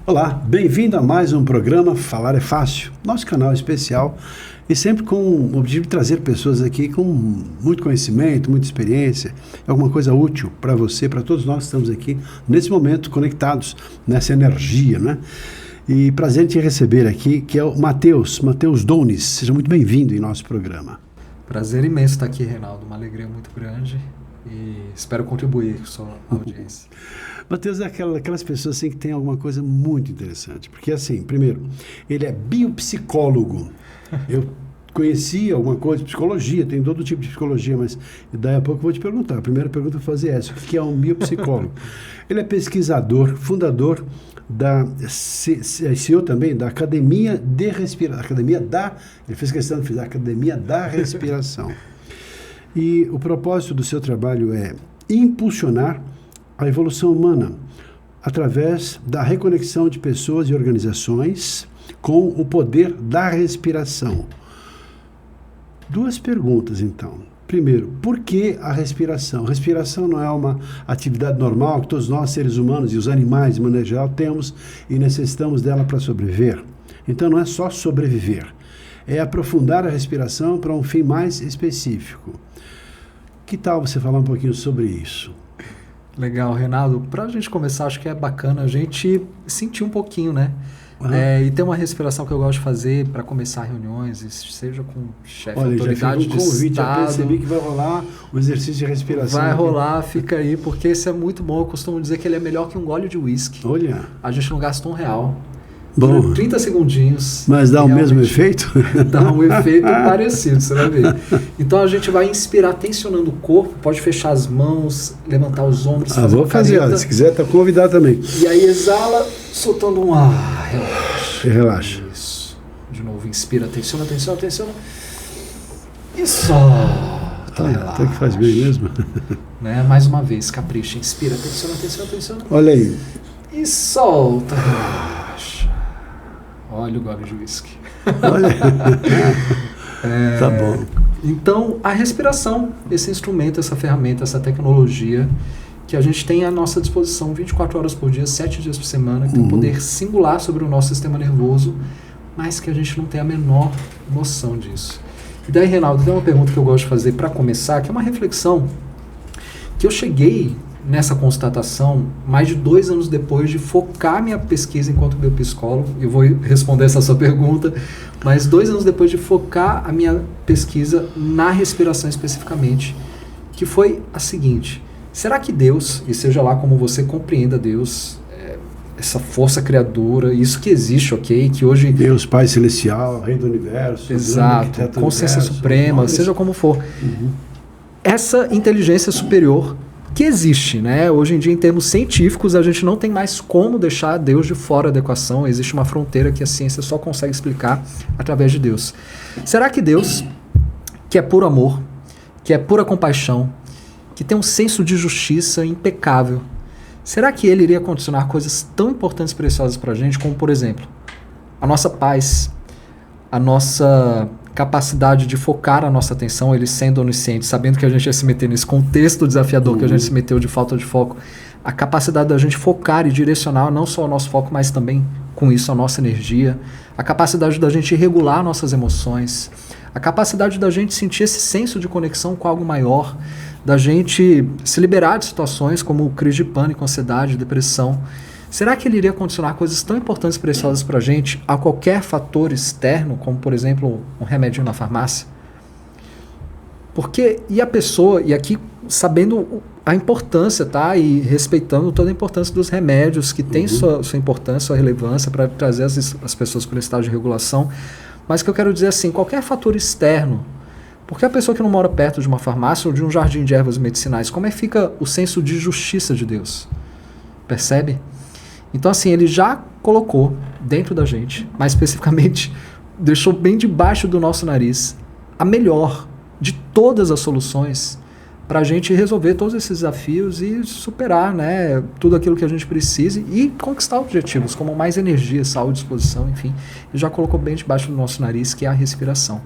Olá, bem-vindo a mais um programa Falar é Fácil, nosso canal especial e sempre com o objetivo de trazer pessoas aqui com muito conhecimento, muita experiência, alguma coisa útil para você, para todos nós que estamos aqui nesse momento conectados nessa energia, né? E prazer em te receber aqui, que é o Matheus Donis. Seja muito bem-vindo em nosso programa. Prazer imenso estar aqui, Reinaldo. Uma alegria muito grande e espero contribuir com a sua audiência. Matheus é aquelas pessoas assim, que tem alguma coisa muito interessante. Porque, assim, primeiro, ele é biopsicólogo. Eu conheci alguma coisa de psicologia, tem todo tipo de psicologia, mas daí a pouco eu vou te perguntar. A primeira pergunta eu vou fazer essa: o que é um biopsicólogo? Ele é pesquisador, fundador da CEO também, da Academia de Respiração. Ele fez questão de fazer a Academia da Respiração. E o propósito do seu trabalho é impulsionar a evolução humana através da reconexão de pessoas e organizações com o poder da respiração. Duas perguntas, então. Primeiro, por que a respiração? Respiração não é uma atividade normal que todos nós, seres humanos e os animais, de maneira geral, temos e necessitamos dela para sobreviver. Então, não é só sobreviver, é aprofundar a respiração para um fim mais específico. Que tal você falar um pouquinho sobre isso? Legal, Reinaldo. Para a gente começar, acho que é bacana a gente sentir um pouquinho, né? Uhum. E tem uma respiração que eu gosto de fazer para começar reuniões, seja com chefe, autoridade de convite, Estado. Eu percebi que vai rolar um exercício de respiração. Vai rolar, fica aí, porque esse é muito bom. Eu costumo dizer que ele é melhor que um gole de uísque. Olha. A gente não gasta R$1. Bom, 30 segundinhos. Mas dá o mesmo efeito? Dá um efeito parecido, você vai ver. Então a gente vai inspirar tensionando o corpo, pode fechar as mãos, levantar os ombros. Vou fazer, se quiser tá convidado também. E aí exala, soltando um ar, relaxa. Isso. De novo, inspira, tensiona. E solta, relaxa. Até que faz bem mesmo. Né? Mais uma vez, capricha, inspira, tensiona. Olha aí. E solta, relaxa. Olha o gole de whisky. Olha. Tá bom. Então, a respiração, esse instrumento, essa ferramenta, essa tecnologia que a gente tem à nossa disposição 24 horas por dia, 7 dias por semana, que tem um poder singular sobre o nosso sistema nervoso, mas que a gente não tem a menor noção disso. E daí, Reinaldo, tem uma pergunta que eu gosto de fazer para começar, que é uma reflexão que eu cheguei nessa constatação mais de 2 anos depois de focar minha pesquisa enquanto biopsicólogo. Eu vou responder essa sua pergunta, mas 2 anos depois de focar a minha pesquisa na respiração especificamente, que foi a seguinte: será que Deus, e seja lá como você compreenda Deus, essa força criadora, isso que existe, ok? Que hoje... Deus Pai Celestial, Rei do Universo. Exato, consciência suprema, seja como for. Essa inteligência superior que existe, né? Hoje em dia, em termos científicos, a gente não tem mais como deixar Deus de fora da equação. Existe uma fronteira que a ciência só consegue explicar através de Deus. Será que Deus, que é puro amor, que é pura compaixão, que tem um senso de justiça impecável, será que ele iria condicionar coisas tão importantes e preciosas para a gente, como, por exemplo, a nossa paz, a nossa capacidade de focar a nossa atenção, ele sendo onisciente, sabendo que a gente ia se meter nesse contexto desafiador que a gente se meteu de falta de foco, a capacidade da gente focar e direcionar não só o nosso foco, mas também com isso a nossa energia, a capacidade da gente regular nossas emoções, a capacidade da gente sentir esse senso de conexão com algo maior, da gente se liberar de situações como crise de pânico, ansiedade, depressão. Será que ele iria condicionar coisas tão importantes e preciosas para a gente a qualquer fator externo, como, por exemplo, um remédio na farmácia? Porque, e a pessoa, e aqui sabendo a importância, tá? E respeitando toda a importância dos remédios, que tem sua importância, sua relevância para trazer as pessoas para o estado de regulação, mas que eu quero dizer assim, qualquer fator externo, porque a pessoa que não mora perto de uma farmácia ou de um jardim de ervas medicinais, como é que fica o senso de justiça de Deus? Percebe? Então, assim, ele já colocou dentro da gente, mais especificamente, deixou bem debaixo do nosso nariz, a melhor de todas as soluções para a gente resolver todos esses desafios e superar, né, tudo aquilo que a gente precise e conquistar objetivos, como mais energia, saúde, disposição, enfim. Ele já colocou bem debaixo do nosso nariz, que é a respiração.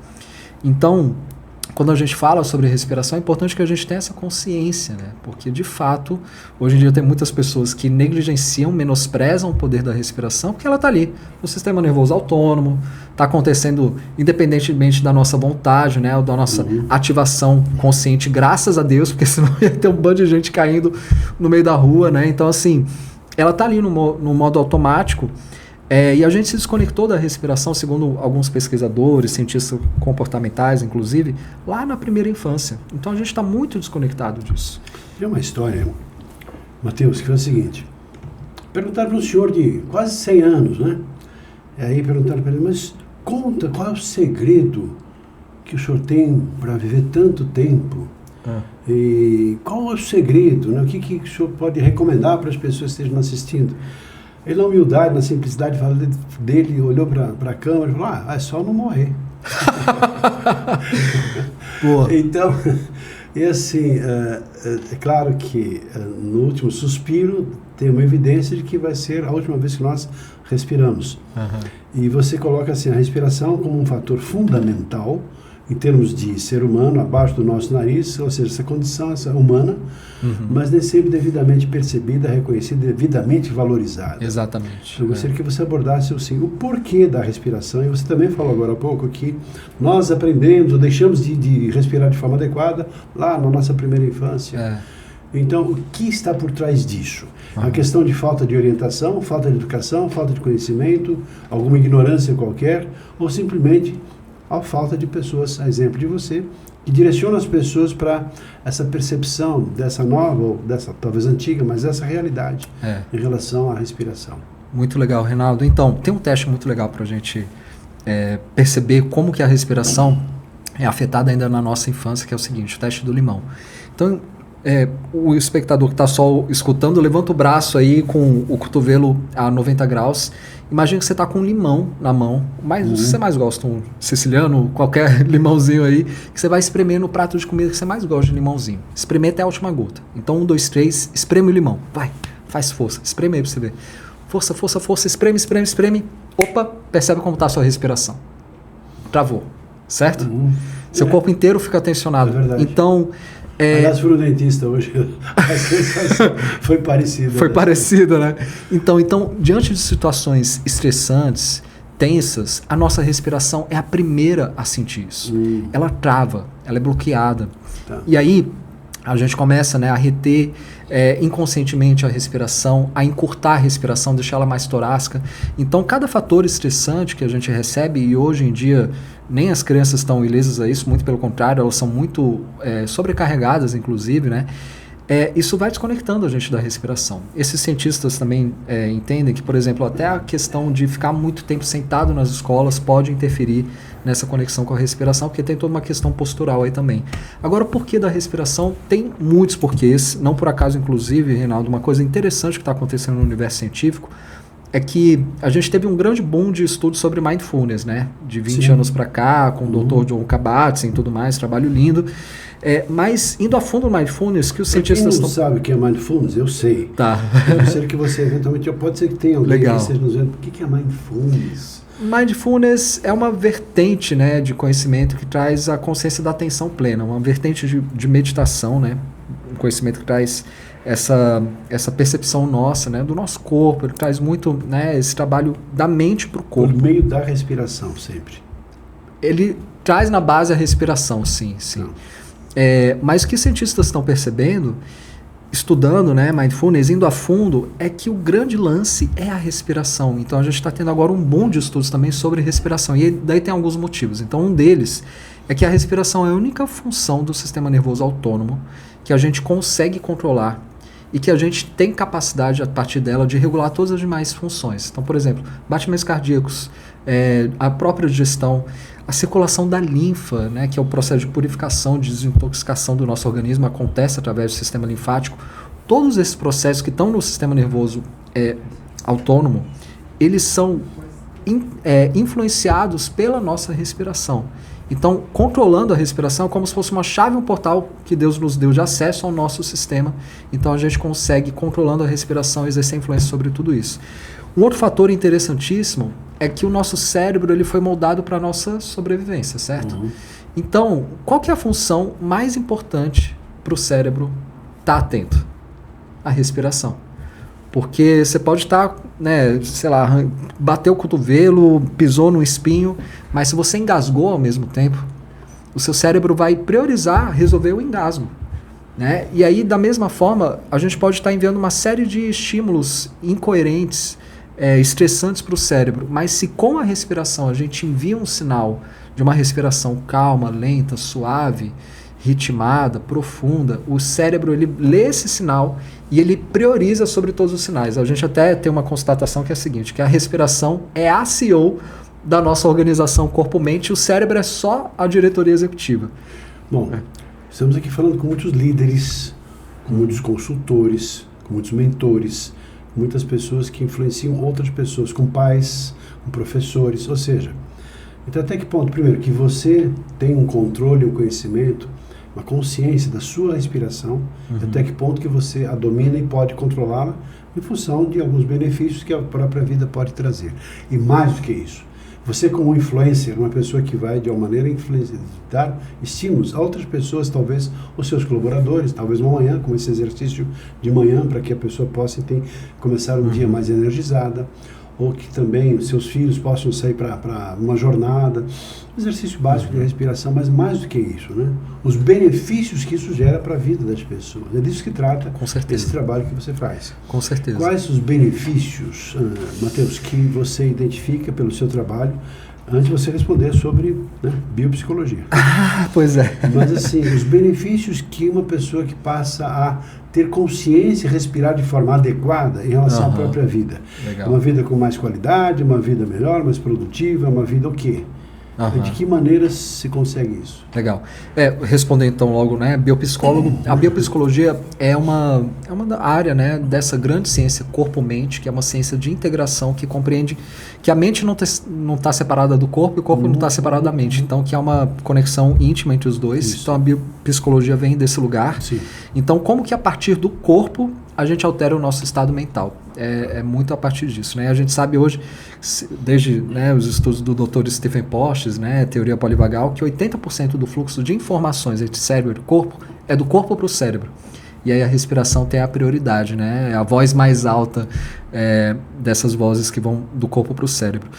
Então, quando a gente fala sobre respiração, é importante que a gente tenha essa consciência, né? Porque, de fato, hoje em dia tem muitas pessoas que negligenciam, menosprezam o poder da respiração, porque ela está ali, no sistema nervoso autônomo, está acontecendo independentemente da nossa vontade, né? Ou da nossa ativação consciente, graças a Deus, porque senão ia ter um bando de gente caindo no meio da rua, né? Então, assim, ela está ali no modo automático. E a gente se desconectou da respiração, segundo alguns pesquisadores, cientistas comportamentais, inclusive, lá na primeira infância. Então a gente está muito desconectado disso. Tem uma história, Mateus, que foi o seguinte. Perguntaram para um senhor de quase 100 anos, né? E aí perguntaram para ele, mas conta qual é o segredo que o senhor tem para viver tanto tempo? E qual é o segredo, né? O que o senhor pode recomendar para as pessoas que estejam assistindo? Ele, na humildade, na simplicidade dele, olhou para a câmera e falou, é só não morrer. Então, e assim, é claro que no último suspiro tem uma evidência de que vai ser a última vez que nós respiramos. E você coloca assim, a respiração como um fator fundamental em termos de ser humano, abaixo do nosso nariz, ou seja, essa condição essa humana, mas nem sempre devidamente percebida, reconhecida, devidamente valorizada. Exatamente. Eu gostaria que você abordasse assim, o porquê da respiração, e você também falou agora há pouco que nós aprendemos, ou deixamos de respirar de forma adequada lá na nossa primeira infância. Então, o que está por trás disso? A questão de falta de orientação, falta de educação, falta de conhecimento, alguma ignorância qualquer, ou simplesmente a falta de pessoas, a exemplo de você, que direciona as pessoas para essa percepção dessa nova, ou dessa talvez antiga, mas essa realidade em relação à respiração. Muito legal, Reinaldo. Então, tem um teste muito legal para a gente perceber como que a respiração é afetada ainda na nossa infância, que é o seguinte, o teste do limão. Então, o espectador que está só escutando, levanta o braço aí com o cotovelo a 90 graus. Imagina que você está com um limão na mão, mas você mais gosta, um siciliano, qualquer limãozinho aí, que você vai espremer no prato de comida que você mais gosta de limãozinho. Espremer até a última gota. Então, 1, 2, 3, espreme o limão. Vai, faz força, espreme aí para você ver. Força, força, força, espreme, espreme, espreme. Opa, percebe como está a sua respiração. Travou, certo? Seu corpo inteiro fica tensionado. É verdade. Então... Aliás, fui no dentista hoje. Foi parecido. Foi parecida, né? Então, diante de situações estressantes, tensas, a nossa respiração é a primeira a sentir isso. Ela trava, ela é bloqueada. E aí, a gente começa, né, a reter inconscientemente a respiração, a encurtar a respiração, deixar ela mais torácica. Então, cada fator estressante que a gente recebe, e hoje em dia nem as crianças estão ilesas a isso, muito pelo contrário, elas são muito sobrecarregadas, inclusive, né? Isso vai desconectando a gente da respiração. Esses cientistas também entendem que, por exemplo, até a questão de ficar muito tempo sentado nas escolas pode interferir nessa conexão com a respiração, porque tem toda uma questão postural aí também. Agora, o porquê da respiração? Tem muitos porquês, não por acaso, inclusive, Reinaldo, uma coisa interessante que está acontecendo no universo científico é que a gente teve um grande boom de estudos sobre mindfulness, né? De 20 anos para cá, com o Dr. John Kabat-Zinn e tudo mais, trabalho lindo. Mas indo a fundo no mindfulness, que os cientistas não sabe o que é mindfulness, eu sei. Tá. Eu sei que você eventualmente pode ser que tenha alguém que esteja nos vendo. O que é mindfulness? Mindfulness é uma vertente, né, de conhecimento que traz a consciência da atenção plena, uma vertente de meditação, né? Um conhecimento que traz essa percepção nossa, né, do nosso corpo, ele traz muito, né, esse trabalho da mente para o corpo. Por meio da respiração, sempre. Ele traz na base a respiração, sim. Mas o que os cientistas estão percebendo, estudando, né, mindfulness, indo a fundo, é que o grande lance é a respiração. Então a gente está tendo agora um boom de estudos também sobre respiração. E daí tem alguns motivos. Então um deles é que a respiração é a única função do sistema nervoso autônomo que a gente consegue controlar e que a gente tem capacidade, a partir dela, de regular todas as demais funções. Então, por exemplo, batimentos cardíacos, a própria digestão, a circulação da linfa, né, que é o processo de purificação, de desintoxicação do nosso organismo, acontece através do sistema linfático. Todos esses processos que estão no sistema nervoso autônomo, eles são influenciados pela nossa respiração. Então, controlando a respiração é como se fosse uma chave, um portal que Deus nos deu de acesso ao nosso sistema. Então, a gente consegue, controlando a respiração, exercer influência sobre tudo isso. Um outro fator interessantíssimo é que o nosso cérebro ele foi moldado para a nossa sobrevivência, certo? Então, qual que é a função mais importante para o cérebro estar atento? A respiração. Porque você pode estar, né, sei lá, bateu o cotovelo, pisou no espinho, mas se você engasgou ao mesmo tempo, o seu cérebro vai priorizar resolver o engasgo. Né? E aí, da mesma forma, a gente pode estar enviando uma série de estímulos incoerentes, estressantes para o cérebro, mas se com a respiração a gente envia um sinal de uma respiração calma, lenta, suave, ritmada, profunda, o cérebro ele lê esse sinal e ele prioriza sobre todos os sinais. A gente até tem uma constatação que é a seguinte, que a respiração é a CEO da nossa organização corpo-mente e o cérebro é só a diretoria executiva. Bom, estamos aqui falando com muitos líderes, com muitos consultores, com muitos mentores, muitas pessoas que influenciam outras pessoas, com pais, com professores, ou seja, então até que ponto, primeiro, que você tem um controle, um conhecimento, uma consciência da sua respiração, até que ponto que você a domina e pode controlá-la em função de alguns benefícios que a própria vida pode trazer. E mais do que isso, você como influencer, uma pessoa que vai de alguma maneira dar estímulos a outras pessoas, talvez os seus colaboradores, talvez uma manhã, com esse exercício de manhã, para que a pessoa possa começar um dia mais energizada, ou que também os seus filhos possam sair para uma jornada, um exercício básico de respiração, mas mais do que isso, né? Os benefícios que isso gera para a vida das pessoas. É disso que trata esse trabalho que você faz. Com certeza. Quais os benefícios, Matheus, que você identifica pelo seu trabalho, antes de você responder sobre, né, biopsicologia? Pois é. Mas assim, os benefícios que uma pessoa que passa a ter consciência e respirar de forma adequada em relação à própria vida. Legal. Uma vida com mais qualidade, uma vida melhor, mais produtiva, uma vida o quê? De que maneira se consegue isso? Legal. Responder então logo, né? Biopsicólogo. A biopsicologia é uma área, né, dessa grande ciência corpo-mente, que é uma ciência de integração que compreende que a mente não está separada do corpo e o corpo não está separado da mente. Então, que há uma conexão íntima entre os dois. Isso. Então, a biopsicologia vem desse lugar. Sim. Então, como que a partir do corpo a gente altera o nosso estado mental? É muito a partir disso, né? A gente sabe hoje, desde, né, os estudos do Dr. Stephen Porges, né, teoria polivagal, que 80% do fluxo de informações entre cérebro e corpo é do corpo para o cérebro. E aí a respiração tem a prioridade, né? É a voz mais alta dessas vozes que vão do corpo para o cérebro.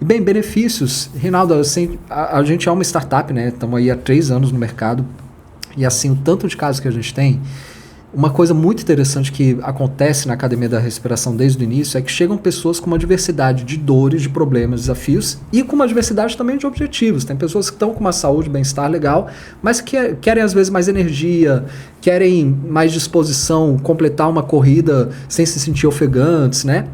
E bem, benefícios, Rinaldo, assim, a gente é uma startup, né? Estamos aí há 3 anos no mercado e assim, o tanto de casos que a gente tem. Uma coisa muito interessante que acontece na Academia da Respiração desde o início é que chegam pessoas com uma diversidade de dores, de problemas, desafios e com uma diversidade também de objetivos. Tem pessoas que estão com uma saúde, bem-estar legal, mas que querem às vezes mais energia, querem mais disposição, completar uma corrida sem se sentir ofegantes, né?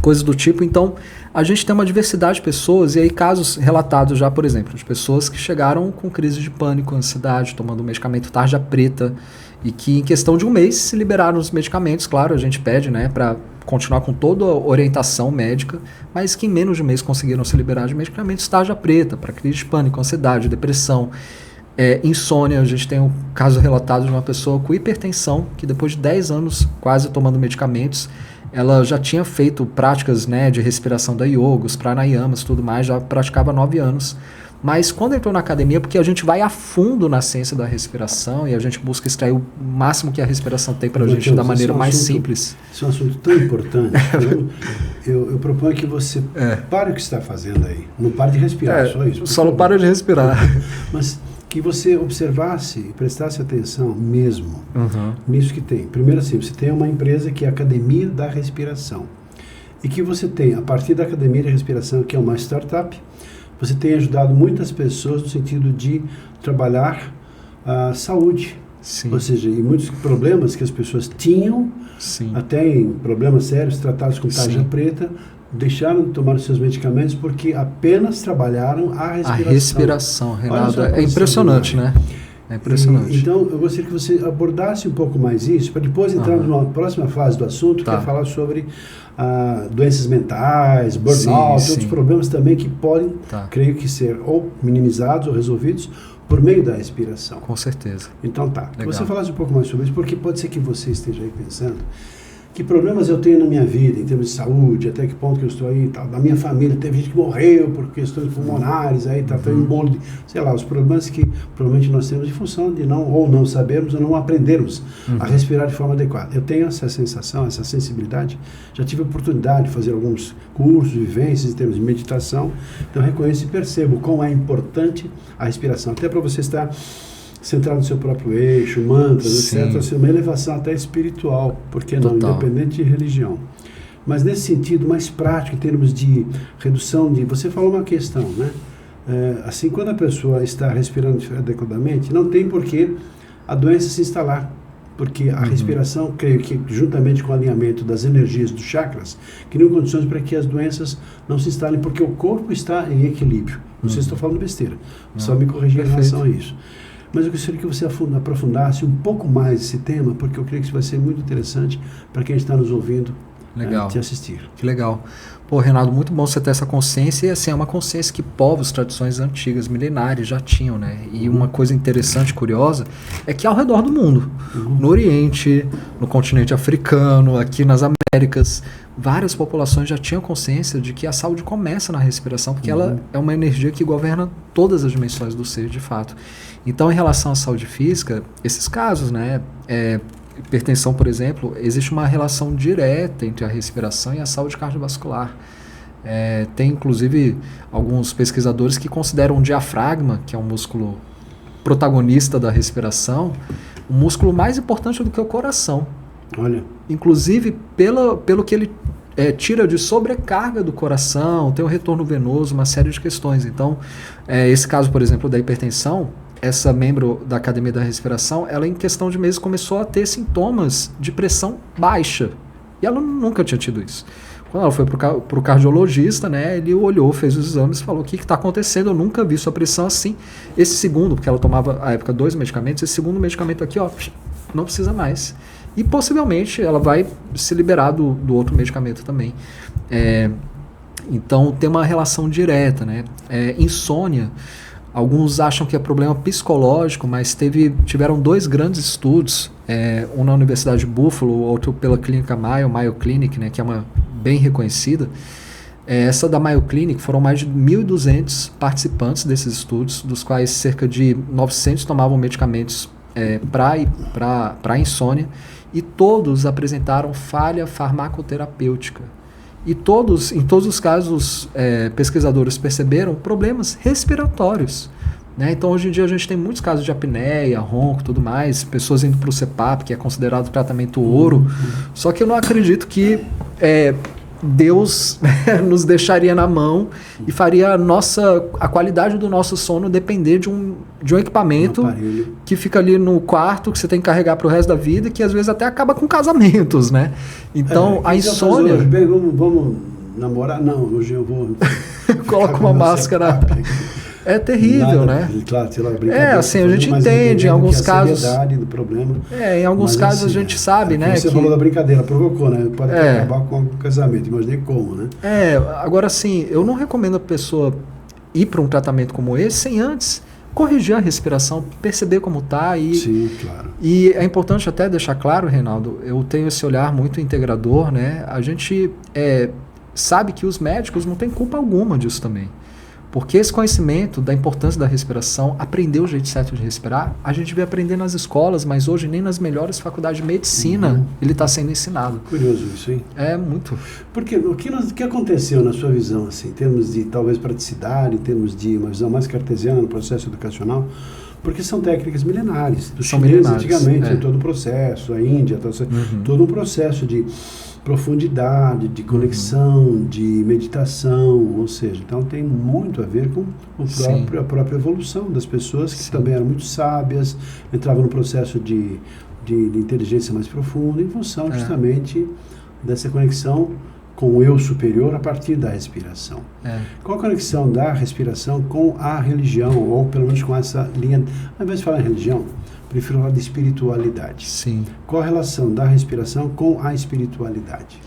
Coisas do tipo. Então, a gente tem uma diversidade de pessoas e aí casos relatados já, por exemplo, de pessoas que chegaram com crise de pânico, ansiedade, tomando um medicamento tarja preta, e que em questão de um mês se liberaram os medicamentos, claro, a gente pede, né, para continuar com toda a orientação médica, mas que em menos de um mês conseguiram se liberar de medicamentos tarja preta, para crise de pânico, ansiedade, depressão, insônia. A gente tem um caso relatado de uma pessoa com hipertensão, que depois de 10 anos quase tomando medicamentos, ela já tinha feito práticas, né, de respiração da yoga, os pranayamas, tudo mais, já praticava há 9 anos. Mas quando entrou na academia, porque a gente vai a fundo na ciência da respiração e a gente busca extrair o máximo que a respiração tem para a gente da maneira mais simples. Isso é um assunto tão importante. Eu proponho que você pare o que está fazendo aí. Não pare de respirar, só isso. Só não para de respirar. Mas que você observasse e prestasse atenção mesmo nisso que tem. Primeiro assim, você tem uma empresa que é a Academia da Respiração. E que você tem, a partir da Academia da Respiração, que é uma startup, você tem ajudado muitas pessoas no sentido de trabalhar a saúde. Sim. Ou seja, e muitos problemas que as pessoas tinham, até em problemas sérios, tratados com tarja preta, deixaram de tomar os seus medicamentos porque apenas trabalharam a respiração. A respiração, Renato, é impressionante, né? É impressionante. Então, eu gostaria que você abordasse um pouco mais isso, para depois entrar numa próxima fase do assunto, que é falar sobre doenças mentais, burnout, outros problemas também que podem, creio que, ser ou minimizados ou resolvidos por meio da respiração. Com certeza. Então que você falasse um pouco mais sobre isso, porque pode ser que você esteja aí pensando que problemas eu tenho na minha vida, em termos de saúde, até que ponto que eu estou aí, tal. Da minha família, teve gente que morreu por questões pulmonares, aí tá um bolo de, sei lá, os problemas que provavelmente nós temos em função de não sabermos ou não aprendermos a respirar de forma adequada. Eu tenho essa sensação, essa sensibilidade, já tive a oportunidade de fazer alguns cursos, vivências em termos de meditação, então eu reconheço e percebo como é importante a respiração, até para você estar centrado no seu próprio eixo, mantras, etc. Assim, uma elevação até espiritual, porque não, independente de religião. Mas nesse sentido mais prático, em termos de redução de... Você falou uma questão, né? Assim, quando a pessoa está respirando adequadamente, não tem por que a doença se instalar. Porque a respiração, creio que juntamente com o alinhamento das energias dos chakras, criam condições para que as doenças não se instalem, porque o corpo está em equilíbrio. Não sei se estou falando besteira, só me corrigir em relação a isso. Mas eu gostaria que você aprofundasse um pouco mais esse tema, porque eu creio que isso vai ser muito interessante para quem está nos ouvindo te assistir. Que legal. Pô, Reinaldo, muito bom você ter essa consciência, e assim, é uma consciência que povos, tradições antigas, milenares já tinham, né? E uma coisa interessante, curiosa, é que ao redor do mundo, no Oriente, no continente africano, aqui nas Américas, várias populações já tinham consciência de que a saúde começa na respiração, porque ela é uma energia que governa todas as dimensões do ser, de fato. Então, em relação à saúde física, esses casos, né, hipertensão, por exemplo, existe uma relação direta entre a respiração e a saúde cardiovascular. Tem, inclusive, alguns pesquisadores que consideram o diafragma, que é um músculo protagonista da respiração, um músculo mais importante do que o coração. Olha. Inclusive, pelo que ele tira de sobrecarga do coração, tem o retorno venoso, uma série de questões. Então, esse caso, por exemplo, da hipertensão, essa membro da Academia da Respiração, ela em questão de meses começou a ter sintomas de pressão baixa. E ela nunca tinha tido isso. Quando ela foi para o cardiologista, né, ele olhou, fez os exames e falou: o que está acontecendo? Eu nunca vi sua pressão assim. Esse segundo, porque ela tomava, à época, 2 medicamentos, esse segundo medicamento aqui, ó, não precisa mais. E possivelmente ela vai se liberar do outro medicamento também. Então tem uma relação direta, né? Insônia. Alguns acham que é problema psicológico, mas tiveram 2 grandes estudos, um na Universidade de Buffalo, outro pela clínica Mayo Clinic, né, que é uma bem reconhecida. Essa da Mayo Clinic foram mais de 1.200 participantes desses estudos, dos quais cerca de 900 tomavam medicamentos para insônia, e todos apresentaram falha farmacoterapêutica. E em todos os casos, pesquisadores perceberam problemas respiratórios. Né? Então, hoje em dia, a gente tem muitos casos de apneia, ronco e tudo mais, pessoas indo para o CPAP, que é considerado tratamento ouro. Só que eu não acredito que Deus nos deixaria na mão e faria a qualidade do nosso sono depender de um equipamento que fica ali no quarto, que você tem que carregar para o resto da vida, e que às vezes até acaba com casamentos, né? Então, a insônia... Vamos namorar? Não, hoje eu vou... Coloca uma máscara... É terrível, né? Claro, assim, a gente entende, em alguns casos... do problema. Em alguns casos assim, a gente sabe, né? Você falou da brincadeira, provocou, né? Pode acabar com algum casamento, imaginei como, né? Agora assim, eu não recomendo a pessoa ir para um tratamento como esse sem antes corrigir a respiração, perceber como está. Sim, claro. E é importante até deixar claro, Reinaldo, eu tenho esse olhar muito integrador, né? A gente sabe que os médicos não têm culpa alguma disso também. Porque esse conhecimento da importância da respiração, aprender o jeito certo de respirar, a gente vê aprender nas escolas, mas hoje nem nas melhores faculdades de medicina ele está sendo ensinado. Curioso isso, hein? Muito. Porque o que aconteceu na sua visão, assim, em termos de talvez praticidade, em termos de uma visão mais cartesiana no processo educacional? Porque são técnicas milenares. Dos chineses antigamente, em todo o processo, a Índia, todo um processo de profundidade, de conexão, de meditação, ou seja, então tem muito a ver com a própria evolução das pessoas que também eram muito sábias, entravam no processo de inteligência mais profunda em função justamente dessa conexão com o eu superior a partir da respiração. Qual a conexão da respiração com a religião, ou pelo menos com essa linha, ao invés de falar em religião, prefiro falar de espiritualidade. Sim. Qual a relação da respiração com a espiritualidade?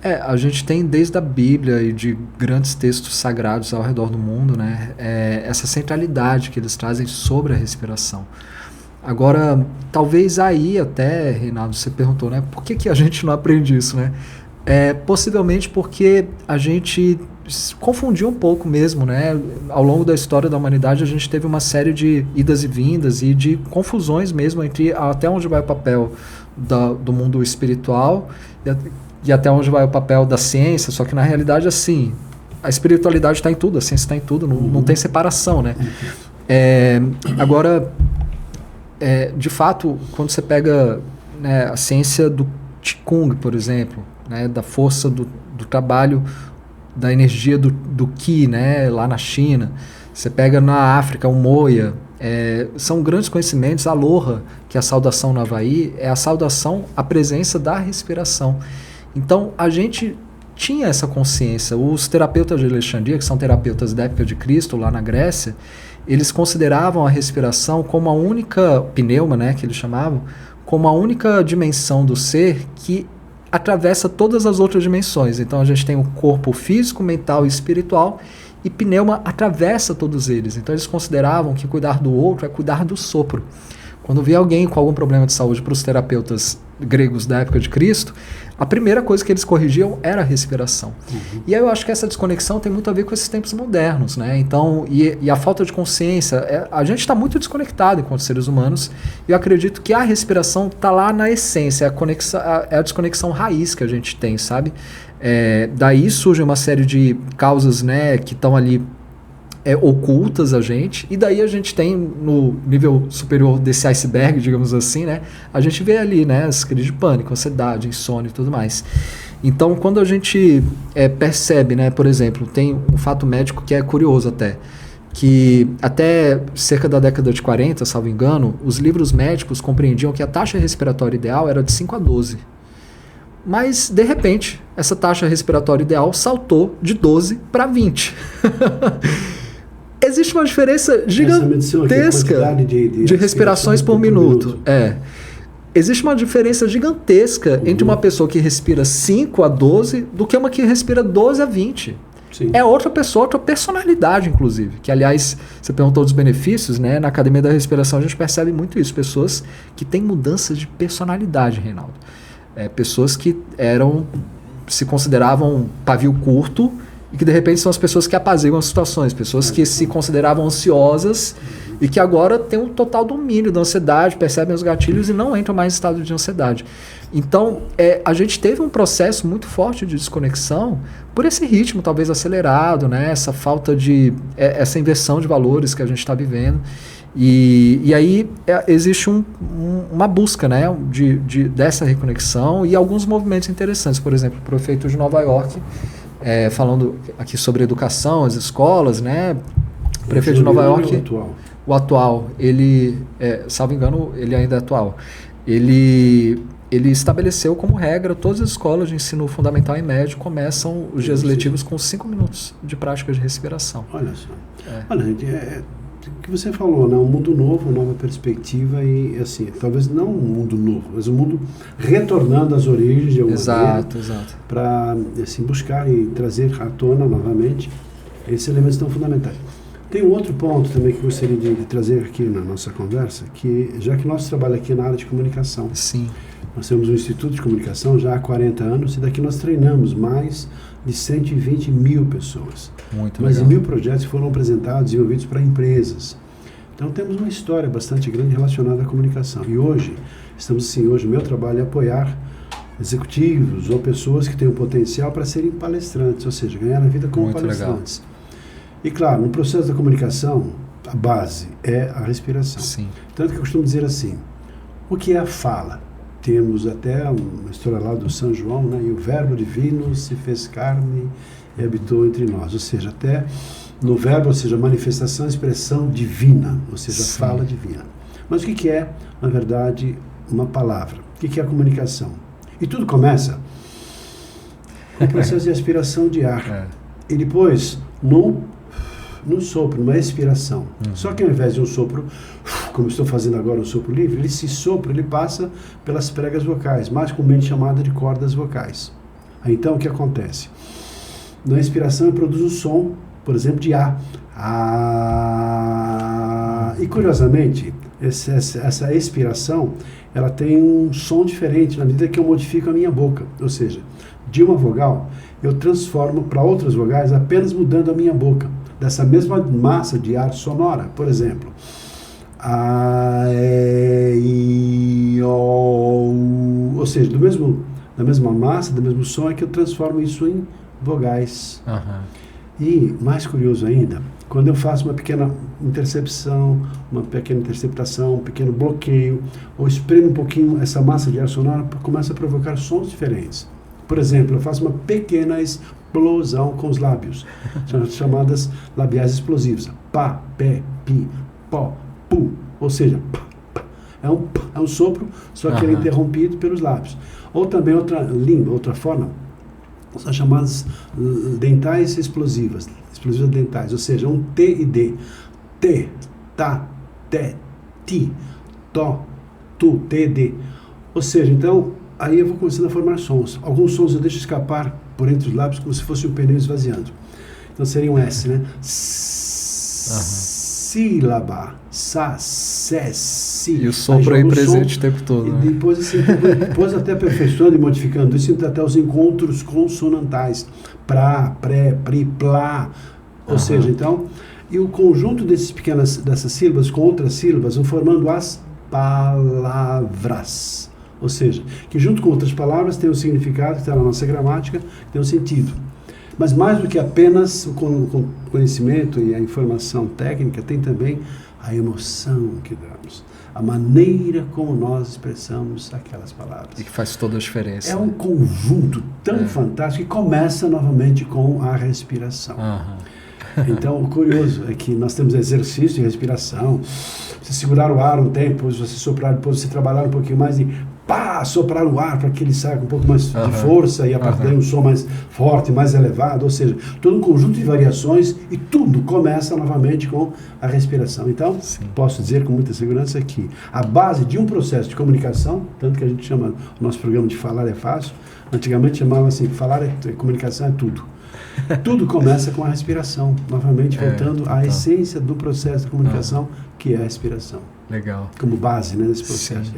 A gente tem desde a Bíblia e de grandes textos sagrados ao redor do mundo, né, essa centralidade que eles trazem sobre a respiração. Agora, talvez aí até, Reinaldo, você perguntou, né? Por que a gente não aprende isso, né? Possivelmente porque a gente confundiu um pouco mesmo, né? Ao longo da história da humanidade, a gente teve uma série de idas e vindas e de confusões mesmo entre até onde vai o papel do mundo espiritual e até onde vai o papel da ciência, só que na realidade, assim, a espiritualidade está em tudo, a ciência está em tudo, não tem separação, né? Agora, de fato, quando você pega, né, a ciência do Qigong, por exemplo, né, da força do trabalho, da energia do Qi, né, lá na China, você pega na África o Moia, são grandes conhecimentos. Aloha, que é a saudação no Havaí, é a saudação à presença da respiração. Então, a gente tinha essa consciência. Os terapeutas de Alexandria, que são terapeutas da época de Cristo, lá na Grécia, eles consideravam a respiração como a única, pneuma, né, que eles chamavam, como a única dimensão do ser que atravessa todas as outras dimensões. Então a gente tem o corpo físico, mental e espiritual, e pneuma atravessa todos eles. Então eles consideravam que cuidar do outro é cuidar do sopro. Quando via alguém com algum problema de saúde para os terapeutas gregos da época de Cristo, a primeira coisa que eles corrigiam era a respiração. E aí eu acho que essa desconexão tem muito a ver com esses tempos modernos, né? Então, e a falta de consciência. A gente está muito desconectado enquanto seres humanos, e eu acredito que a respiração está lá na essência, é a desconexão raiz que a gente tem, sabe? Daí surge uma série de causas, né, que estão ali ocultas a gente, e daí a gente tem no nível superior desse iceberg, digamos assim, né, a gente vê ali, né, as crises de pânico, ansiedade, insônia e tudo mais. Então, quando a gente percebe, né, por exemplo, tem um fato médico que é curioso até, que até cerca da década de 40, salvo engano, os livros médicos compreendiam que a taxa respiratória ideal era de 5 a 12. Mas, de repente, essa taxa respiratória ideal saltou de 12 para 20. Existe uma diferença gigantesca de respirações por minuto. Existe uma diferença gigantesca entre uma pessoa que respira 5 a 12 do que uma que respira 12 a 20. Sim. É outra pessoa, outra personalidade, inclusive. Que, aliás, você perguntou dos benefícios, né? Na Academia da Respiração a gente percebe muito isso. Pessoas que têm mudanças de personalidade, Reinaldo. Pessoas que se consideravam pavio curto e que de repente são as pessoas que apaziguam as situações, pessoas que se consideravam ansiosas e que agora têm um total domínio da ansiedade, percebem os gatilhos e não entram mais em estado de ansiedade. Então, a gente teve um processo muito forte de desconexão por esse ritmo talvez acelerado, né? Essa falta de... essa inversão de valores que a gente está vivendo. E aí existe uma busca, né, dessa reconexão e alguns movimentos interessantes. Por exemplo, o prefeito de Nova York, falando aqui sobre educação, as escolas, né? O prefeito de Nova York, o atual, ele, salvo engano, ele ainda é atual. Ele estabeleceu como regra todas as escolas de ensino fundamental e médio começam os dias letivos com 5 minutos de prática de respiração. Olha só. Olha, o que você falou, né? Um mundo novo, uma nova perspectiva e, assim, talvez não um mundo novo, mas um mundo retornando às origens de alguma maneira, para, assim, buscar e trazer à tona novamente esses elementos tão fundamentais. Tem um outro ponto também que eu gostaria de trazer aqui na nossa conversa, que já que nosso trabalho aqui é na área de comunicação. Sim. Nós temos um Instituto de Comunicação já há 40 anos e daqui nós treinamos mais de 120 mil pessoas. Muito mais legal. de 1.000 projetos foram apresentados, desenvolvidos para empresas. Então temos uma história bastante grande relacionada à comunicação. E hoje, hoje o meu trabalho é apoiar executivos ou pessoas que têm um potencial para serem palestrantes, ou seja, ganhar a vida como Muito palestrantes. Legal. E claro, no processo da comunicação, a base é a respiração. Sim. Tanto que eu costumo dizer assim, o que é a fala? Temos até uma história lá do São João, né? E o verbo divino se fez carne e habitou entre nós. Ou seja, até no verbo, ou seja, manifestação, expressão divina, ou seja, Sim. fala divina. Mas o que é, na verdade, uma palavra? O que é a comunicação? E tudo começa com o processo de aspiração de ar. E depois, no sopro, numa expiração. Só que ao invés de um sopro, como estou fazendo agora, um sopro livre, esse sopro ele passa pelas pregas vocais, mais comumente chamada de cordas vocais. Aí, então, o que acontece? Na inspiração, eu produzo um som, por exemplo, de A. E, curiosamente, essa expiração, ela tem um som diferente na medida que eu modifico a minha boca. Ou seja, de uma vogal, eu transformo para outras vogais apenas mudando a minha boca, dessa mesma massa de ar sonora. Por exemplo, a, e, i, o, u. Ou seja, da mesma massa, do mesmo som, é que eu transformo isso em vogais. E, mais curioso ainda, quando eu faço uma pequena intercepção, uma pequena interceptação, um pequeno bloqueio, ou espremo um pouquinho essa massa de ar sonora, começa a provocar sons diferentes. Por exemplo, eu faço uma pequena explosão com os lábios, chamadas labiais explosivas. Pá, pé, pi, pó, pu. Ou seja, pá, pá. É um sopro, só que ele é interrompido pelos lábios. Ou também outra forma, são chamadas dentais explosivas dentais, ou seja, um T e D. T, tá, te, ti, to, tu, T, D. Ou seja, então, aí eu vou começando a formar sons. Alguns sons eu deixo escapar por entre os lábios como se fosse um pneu esvaziando. Então seria um S, né? Sílaba, sa, sé, si. E o sopro aí presente o tempo todo. E depois, assim, depois até aperfeiçoando e modificando isso, até os encontros consonantais. Pra, pré, pri, plá. Ou seja, então, e o conjunto dessas sílabas com outras sílabas vão formando as palavras. Ou seja, que junto com outras palavras tem um significado, que está na nossa gramática, que tem um sentido. Mas mais do que apenas o conhecimento e a informação técnica, tem também a emoção que damos. A maneira como nós expressamos aquelas palavras. E que faz toda a diferença. É um conjunto tão fantástico que começa novamente com a respiração. Então, o curioso é que nós temos exercício de respiração. Você segurar o ar um tempo, você soprar, depois você trabalhar um pouquinho mais e pá, soprar o ar para que ele saia com um pouco mais de força e a partir daí um som mais forte, mais elevado. Ou seja, todo um conjunto de variações e tudo começa novamente com a respiração. Então, posso dizer com muita segurança que a base de um processo de comunicação, tanto que a gente chama o nosso programa de Falar é Fácil, antigamente chamava assim, comunicação é tudo. Tudo começa com a respiração, novamente voltando à essência do processo de comunicação, que é a respiração. Legal. Como base, né, desse processo.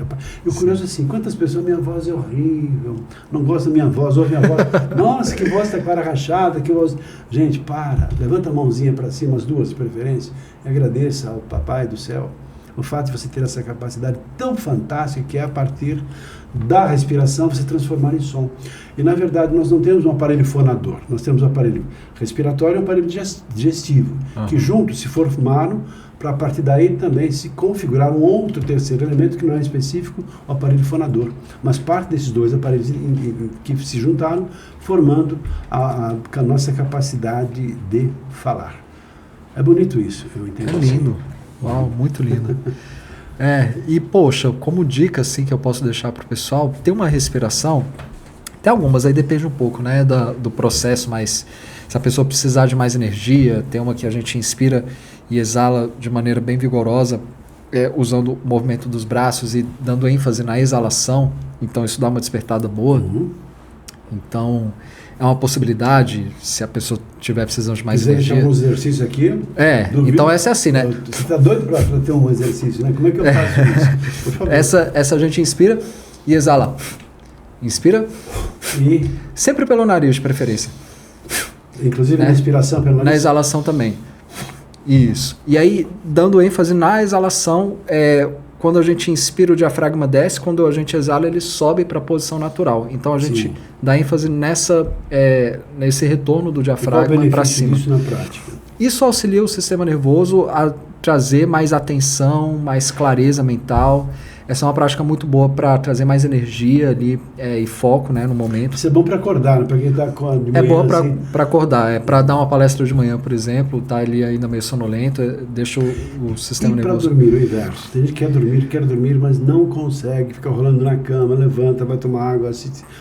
E o curioso é assim, quantas pessoas, minha voz é horrível, não gosta da minha voz, ouve minha voz, nossa, que voz tá com a cara rachada, que voz... Gente, para, levanta a mãozinha para cima, as duas de preferência, e agradeça ao Papai do Céu o fato de você ter essa capacidade tão fantástica que é a partir da respiração você transformar em som. E na verdade nós não temos um aparelho fonador, nós temos um aparelho respiratório e um aparelho digestivo, que juntos se formaram para a partir daí também se configurar um outro terceiro elemento que não é específico, o aparelho fonador. Mas parte desses dois aparelhos que se juntaram, formando a nossa capacidade de falar. É bonito isso, eu entendo. É lindo. Uau, muito lindo. E poxa, como dica assim que eu posso deixar para o pessoal, tem uma respiração, tem algumas, aí depende um pouco, né, do processo, mas se a pessoa precisar de mais energia, tem uma que a gente inspira e exala de maneira bem vigorosa, usando o movimento dos braços e dando ênfase na exalação, então isso dá uma despertada boa. Então, é uma possibilidade, se a pessoa estiver precisando de mais energia. Deixar um exercício aqui? Então essa é assim, né? Você está doido para ter um exercício, né? Como é que eu faço isso? Por favor. Essa a gente inspira e exala. Inspira. E sempre pelo nariz, de preferência. Inclusive na inspiração pelo nariz? Na exalação também. Isso. E aí, dando ênfase na exalação, quando a gente inspira, o diafragma desce, quando a gente exala, ele sobe para a posição natural. Então a gente dá ênfase nesse retorno do diafragma para cima. Isso na prática? Isso auxilia o sistema nervoso a trazer mais atenção, mais clareza mental. Essa é uma prática muito boa para trazer mais energia ali e foco, né, no momento. Isso é bom para acordar, né? Para quem está de manhã. É bom para acordar. Para dar uma palestra de manhã, por exemplo, tá ali ainda meio sonolento, deixa o sistema nervoso. E para dormir, o inverso. Tem gente que quer dormir, mas não consegue, fica rolando na cama, levanta, vai tomar água,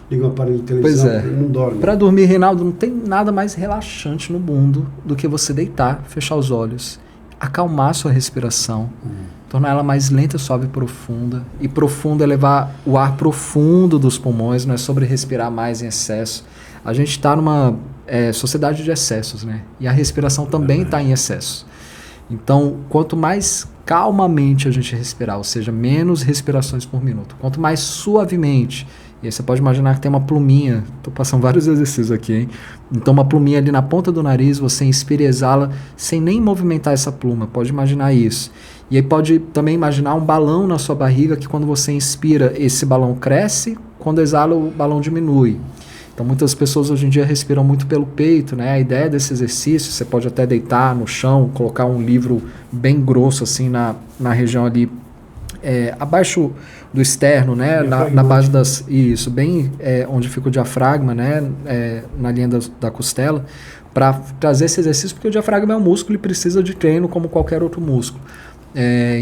liga um aparelho de televisão, não dorme. Para dormir, Reinaldo, não tem nada mais relaxante no mundo do que você deitar, fechar os olhos, acalmar sua respiração, tornar ela mais lenta, suave e profunda. E profunda é levar o ar profundo dos pulmões, não é sobre respirar mais em excesso. A gente está numa sociedade de excessos, né? E a respiração também está em excesso. Então, quanto mais calmamente a gente respirar, ou seja, menos respirações por minuto. Quanto mais suavemente. E aí você pode imaginar que tem uma pluminha, estou passando vários exercícios aqui, hein? Então uma pluminha ali na ponta do nariz, você inspira e exala sem nem movimentar essa pluma, pode imaginar isso. E aí pode também imaginar um balão na sua barriga que quando você inspira, esse balão cresce, quando exala o balão diminui. Então muitas pessoas hoje em dia respiram muito pelo peito, né? A ideia desse exercício, você pode até deitar no chão, colocar um livro bem grosso assim na região ali, abaixo do externo, né? Na base das... Isso, bem onde fica o diafragma, né? Na linha da costela, para trazer esse exercício, porque o diafragma é um músculo e precisa de treino como qualquer outro músculo.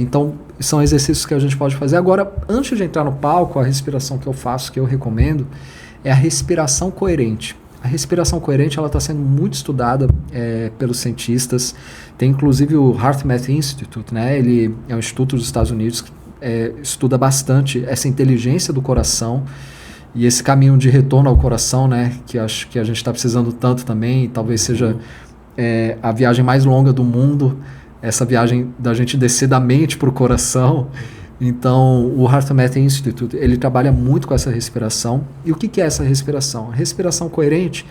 Então, são exercícios que a gente pode fazer. Agora, antes de entrar no palco, a respiração que eu faço, que eu recomendo, é a respiração coerente. A respiração coerente ela está sendo muito estudada pelos cientistas. Tem inclusive o HeartMath Institute, né? Ele é um instituto dos Estados Unidos que estuda bastante essa inteligência do coração e esse caminho de retorno ao coração, né? Que acho que a gente está precisando tanto também. E talvez seja a viagem mais longa do mundo, essa viagem da gente descer da mente para o coração. Então, o HeartMath Institute, ele trabalha muito com essa respiração. E o que é essa respiração? A respiração coerente,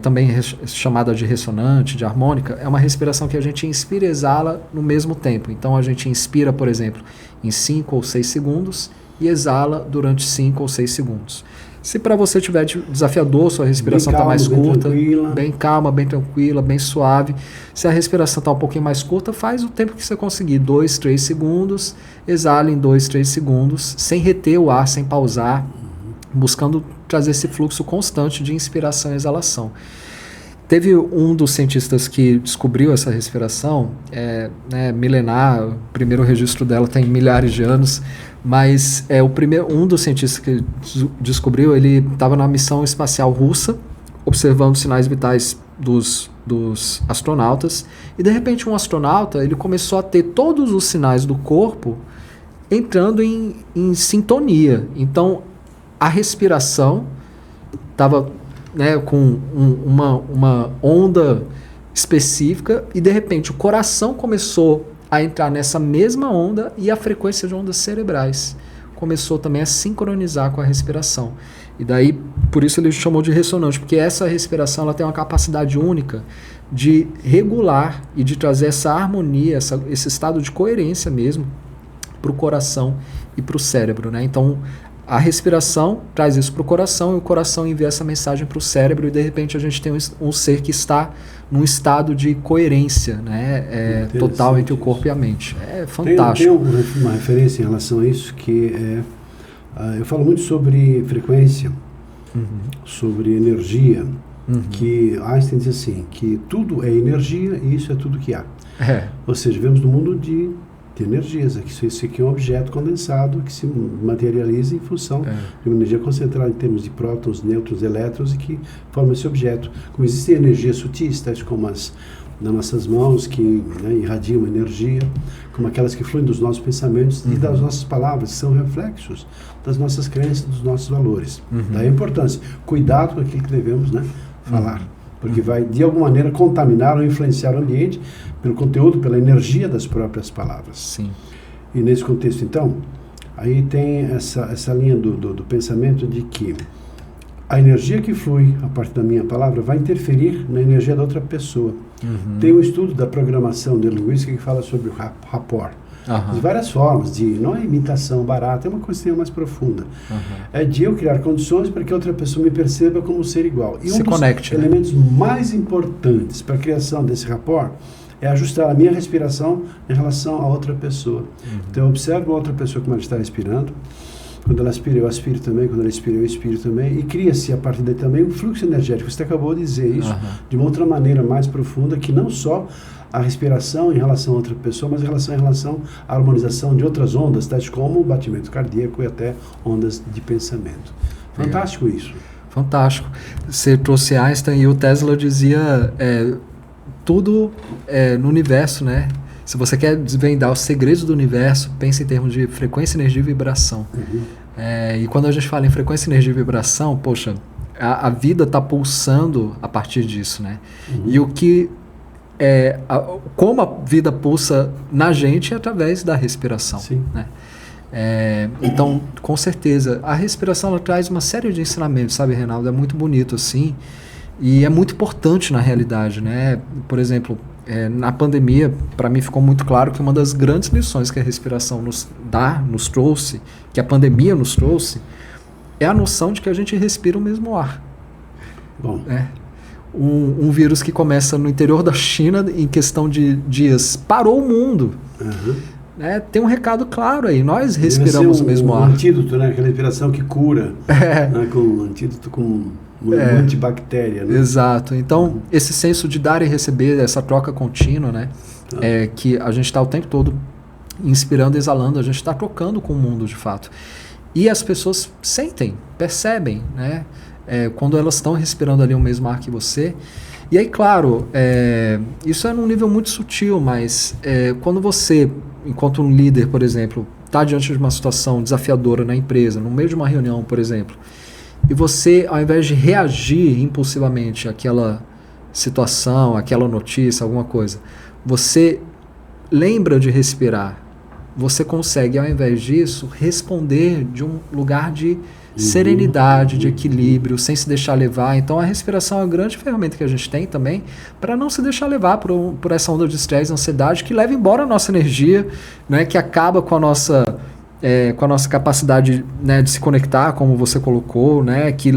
também chamada de ressonante, de harmônica, é uma respiração que a gente inspira e exala no mesmo tempo. Então, a gente inspira, por exemplo, em 5 ou 6 segundos e exala durante 5 ou 6 segundos. Se para você tiver desafiador, sua respiração está mais curta, bem calma, bem tranquila, bem suave. Se a respiração está um pouquinho mais curta, faz o tempo que você conseguir, 2, 3 segundos, exala em 2, 3 segundos, sem reter o ar, sem pausar, buscando trazer esse fluxo constante de inspiração e exalação. Teve um dos cientistas que descobriu essa respiração, milenar, o primeiro registro dela tem milhares de anos, mas um dos cientistas que descobriu, ele estava na missão espacial russa, observando sinais vitais dos astronautas, e de repente um astronauta ele começou a ter todos os sinais do corpo entrando em sintonia. Então, a respiração estava com uma onda específica e de repente o coração começou a entrar nessa mesma onda e a frequência de ondas cerebrais começou também a sincronizar com a respiração. E daí, por isso ele chamou de ressonante, porque essa respiração ela tem uma capacidade única de regular e de trazer essa harmonia, esse estado de coerência mesmo para o coração e para o cérebro, né? Então, a respiração traz isso para o coração e o coração envia essa mensagem para o cérebro e de repente a gente tem um ser que está num estado de coerência, né? Total entre o corpo e a mente. É fantástico. Tem uma referência em relação a isso que eu falo muito sobre frequência, sobre energia, que Einstein diz assim, que tudo é energia e isso é tudo que há. Ou seja, vivemos num mundo de energias. Isso aqui é um objeto condensado que se materializa em função de uma energia concentrada em termos de prótons, nêutrons, elétrons e que forma esse objeto. Como existem energias sutis, tais como as nas nossas mãos, que irradiam uma energia, como aquelas que fluem dos nossos pensamentos e das nossas palavras, que são reflexos das nossas crenças, dos nossos valores. Daí a importância. Cuidado com aquilo que devemos falar. Porque vai, de alguma maneira, contaminar ou influenciar o ambiente pelo conteúdo, pela energia das próprias palavras. Sim. E nesse contexto, então, aí tem essa linha do pensamento de que a energia que flui a partir da minha palavra vai interferir na energia da outra pessoa. Tem um estudo da programação de linguística que fala sobre o rapport. De várias formas, não é imitação barata, é uma questão mais profunda. É de eu criar condições para que outra pessoa me perceba como um ser igual. E um dos elementos mais importantes para a criação desse rapport é ajustar a minha respiração em relação a outra pessoa. Então eu observo a outra pessoa como ela está respirando. Quando ela aspira, eu aspiro também. Quando ela expira, eu expiro também. E cria-se, a partir daí também, um fluxo energético. Você acabou de dizer isso de uma outra maneira mais profunda, que não só a respiração em relação a outra pessoa, mas em relação à harmonização de outras ondas, tais como o batimento cardíaco e até ondas de pensamento. Fantástico isso. Fantástico. Você trouxe Einstein e o Tesla dizia tudo no universo, né? Se você quer desvendar os segredos do universo, pense em termos de frequência, energia e vibração. E quando a gente fala em frequência, energia e vibração, poxa, a vida está pulsando a partir disso, né? E o que como a vida pulsa na gente é através da respiração. Sim. Né? Então, com certeza, a respiração ela traz uma série de ensinamentos, sabe, Reinaldo? É muito bonito assim e é muito importante na realidade, né? Por exemplo, na pandemia, para mim ficou muito claro que uma das grandes lições que a respiração nos trouxe, que a pandemia nos trouxe, é a noção de que a gente respira o mesmo ar. Bom. Um vírus que começa no interior da China, em questão de dias, parou o mundo. Uhum. Tem um recado claro aí, nós respiramos o mesmo ar. Antídoto, né? Aquela respiração que cura, né? Com antídoto com antibactéria. Né? Exato. Então, esse senso de dar e receber, essa troca contínua, né? Que a gente está o tempo todo inspirando e exalando, a gente está trocando com o mundo de fato. E as pessoas sentem, percebem, né? Quando elas estão respirando ali o mesmo ar que você. E aí, claro, isso é num nível muito sutil, mas quando você, enquanto um líder, por exemplo, está diante de uma situação desafiadora na empresa, no meio de uma reunião, por exemplo, e você, ao invés de reagir impulsivamente àquela situação, àquela notícia, alguma coisa, você lembra de respirar, você consegue, ao invés disso, responder de um lugar de serenidade, de equilíbrio, sem se deixar levar. Então a respiração é uma grande ferramenta que a gente tem também para não se deixar levar por essa onda de estresse, ansiedade que leva embora a nossa energia, né, que acaba com a nossa capacidade, né, de se conectar, como você colocou, né, que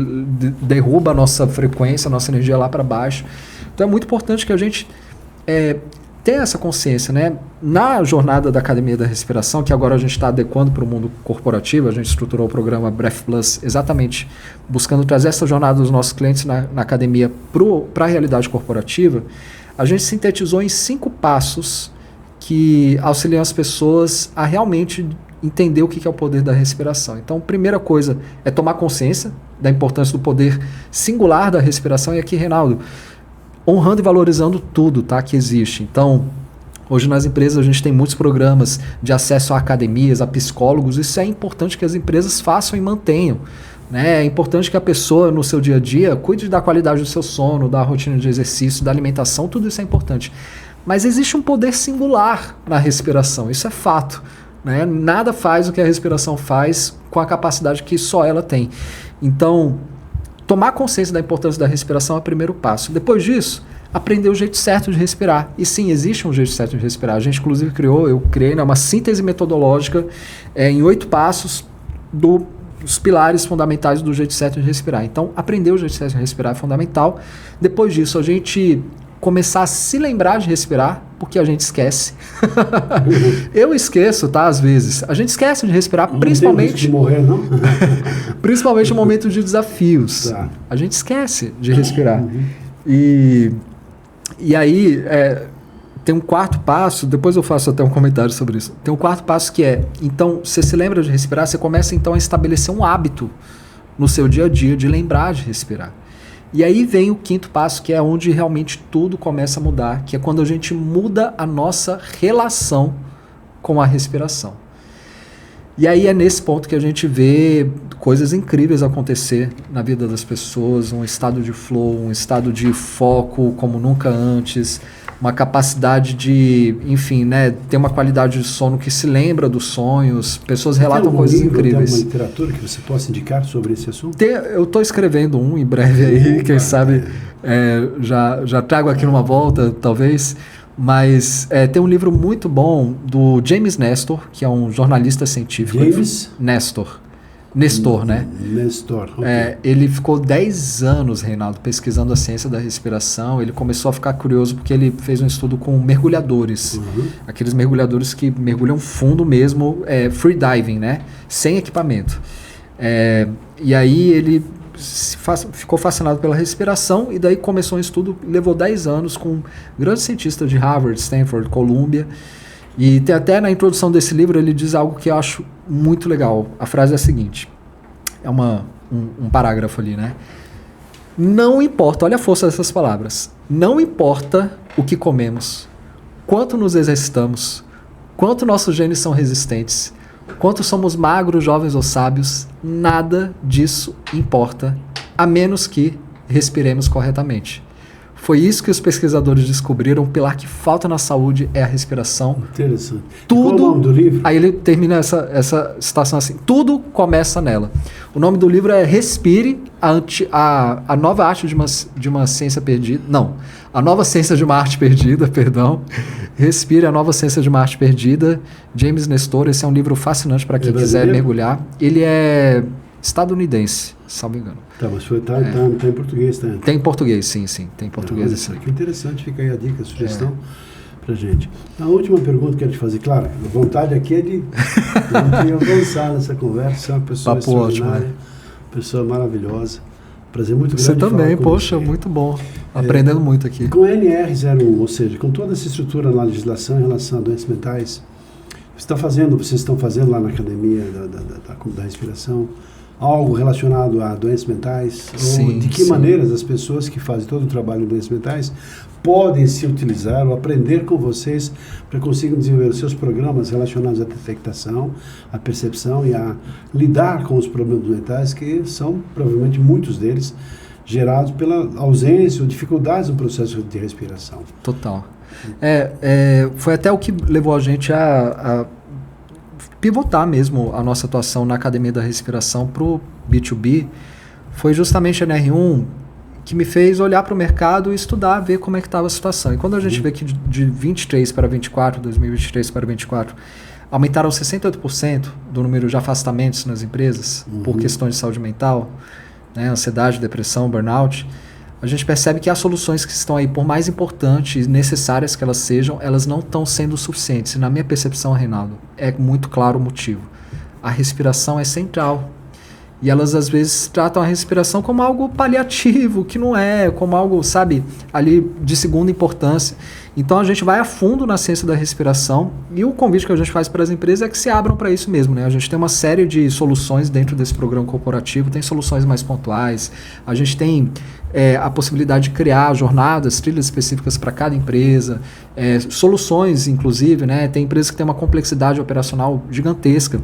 derruba a nossa frequência, a nossa energia lá para baixo. Então é muito importante que a gente ter essa consciência, né? Na jornada da Academia da Respiração, que agora a gente está adequando para o mundo corporativo, a gente estruturou o programa Breath Plus exatamente buscando trazer essa jornada dos nossos clientes na academia para a realidade corporativa. A gente sintetizou em 5 passos que auxiliam as pessoas a realmente entender o que é o poder da respiração. Então, a primeira coisa é tomar consciência da importância do poder singular da respiração. E aqui, Reinaldo, honrando e valorizando tudo, tá, que existe. Então, hoje nas empresas a gente tem muitos programas de acesso a academias, a psicólogos. Isso é importante que as empresas façam e mantenham. Né? É importante que a pessoa no seu dia a dia cuide da qualidade do seu sono, da rotina de exercício, da alimentação, tudo isso é importante. Mas existe um poder singular na respiração, isso é fato. Né? Nada faz o que a respiração faz com a capacidade que só ela tem. Então, tomar consciência da importância da respiração é o primeiro passo. Depois disso, aprender o jeito certo de respirar. E sim, existe um jeito certo de respirar. A gente, inclusive, eu criei uma síntese metodológica em 8 passos dos pilares fundamentais do jeito certo de respirar. Então, aprender o jeito certo de respirar é fundamental. Depois disso, a gente começar a se lembrar de respirar, porque a gente esquece. Eu esqueço, tá? Às vezes. A gente esquece de respirar, não principalmente... Tem risco de morrer, não? Principalmente no momento de desafios. Tá. A gente esquece de respirar. E aí, tem um 4º passo, depois eu faço até um comentário sobre isso. Tem um 4º passo que então, você se lembra de respirar, você começa então a estabelecer um hábito no seu dia a dia de lembrar de respirar. E aí vem o 5º passo, que é onde realmente tudo começa a mudar, que é quando a gente muda a nossa relação com a respiração. E aí é nesse ponto que a gente vê coisas incríveis acontecer na vida das pessoas, um estado de flow, um estado de foco como nunca antes, uma capacidade de, enfim, né, ter uma qualidade de sono que se lembra dos sonhos, pessoas relatam coisas incríveis. Tem alguma literatura que você possa indicar sobre esse assunto? Eu estou escrevendo um em breve aí, quem sabe já trago aqui numa volta, talvez, mas tem um livro muito bom do James Nestor, que é um jornalista científico. James? Nestor, né? Nestor, ok. Ele ficou 10 anos, Reinaldo, pesquisando a ciência da respiração. Ele começou a ficar curioso porque ele fez um estudo com mergulhadores. Aqueles mergulhadores que mergulham fundo mesmo, free diving, né? Sem equipamento. E aí ele ficou fascinado pela respiração e daí começou um estudo, levou 10 anos com grandes cientistas de Harvard, Stanford, Columbia. E tem até na introdução desse livro ele diz algo que eu acho muito legal. A frase é a seguinte, é um parágrafo ali, né? Não importa, olha a força dessas palavras, não importa o que comemos, quanto nos exercitamos, quanto nossos genes são resistentes, quanto somos magros, jovens ou sábios, nada disso importa, a menos que respiremos corretamente. Foi isso que os pesquisadores descobriram. O pilar que falta na saúde é a respiração. Interessante. Tudo. Qual o nome do livro? Aí ele termina essa citação assim: tudo começa nela. O nome do livro é Respire, a nova arte de uma ciência perdida. Não, a nova ciência de uma arte perdida, perdão. Respire, a nova ciência de uma arte perdida. James Nestor. Esse é um livro fascinante para quem quiser mergulhar. Ele é estadunidense, salvo engano. Tá, mas tá em português, tá? Tem em português, sim. Tem em português. Isso aqui é interessante, fica aí a dica, a sugestão pra gente. A última pergunta que eu quero te fazer, claro, a vontade aqui é de avançar nessa conversa, é uma pessoa extraordinária, pessoa maravilhosa. Prazer muito grande. Você também, poxa, você. Muito bom. Aprendendo muito aqui. Com a NR01, ou seja, com toda essa estrutura na legislação em relação a doenças mentais, vocês estão fazendo lá na Academia da Respiração, algo relacionado a doenças mentais? Sim, ou de que maneiras as pessoas que fazem todo o trabalho em doenças mentais podem se utilizar ou aprender com vocês para conseguir desenvolver os seus programas relacionados à detectação, à percepção e a lidar com os problemas mentais, que são provavelmente muitos deles gerados pela ausência ou dificuldades no processo de respiração. Total. Foi até o que levou a gente a pivotar mesmo a nossa atuação na Academia da Respiração para o B2B. Foi justamente a NR1 que me fez olhar para o mercado e estudar, ver como é que estava a situação. E quando a gente vê que de 23 para 24, 2023 para 24, aumentaram 68% do número de afastamentos nas empresas por questões de saúde mental, né, ansiedade, depressão, burnout, a gente percebe que as soluções que estão aí, por mais importantes e necessárias que elas sejam, elas não estão sendo suficientes. E na minha percepção, Reinaldo, é muito claro o motivo. A respiração é central. E elas, às vezes, tratam a respiração como algo paliativo, que não é, como algo, sabe, ali de segunda importância. Então, a gente vai a fundo na ciência da respiração e o convite que a gente faz para as empresas é que se abram para isso mesmo, né? A gente tem uma série de soluções dentro desse programa corporativo, tem soluções mais pontuais, a gente tem a possibilidade de criar jornadas, trilhas específicas para cada empresa, soluções, inclusive, né? Tem empresas que têm uma complexidade operacional gigantesca.